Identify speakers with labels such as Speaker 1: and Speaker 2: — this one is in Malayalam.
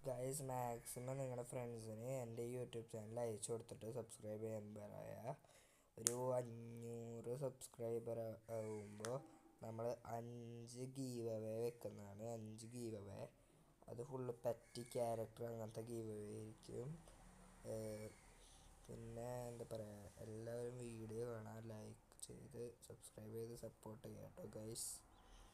Speaker 1: ഗൈസ്, മാക്സിമം നിങ്ങളുടെ ഫ്രണ്ട്സിന് എൻ്റെ യൂട്യൂബ് ചാനൽ അയച്ചു കൊടുത്തിട്ട് സബ്സ്ക്രൈബ് ചെയ്യാൻ പറയാ. ഒരു 500 സബ്സ്ക്രൈബർ ആകുമ്പോൾ നമ്മൾ 5 ഗീവ് അവേ വെക്കുന്നതാണ്. 5 ഗീവ് അവേ, അത് ഫുള്ള് പെറ്റി ക്യാരക്ടർ അങ്ങനത്തെ ഗീവ് അവേ ആയിരിക്കും. പിന്നെ എന്താ പറയുക, എല്ലാവരും വീഡിയോ കാണാൻ ലൈക്ക് ചെയ്ത് സബ്സ്ക്രൈബ് ചെയ്ത് സപ്പോർട്ട് ചെയ്യാം കേട്ടോ ഗൈസ്.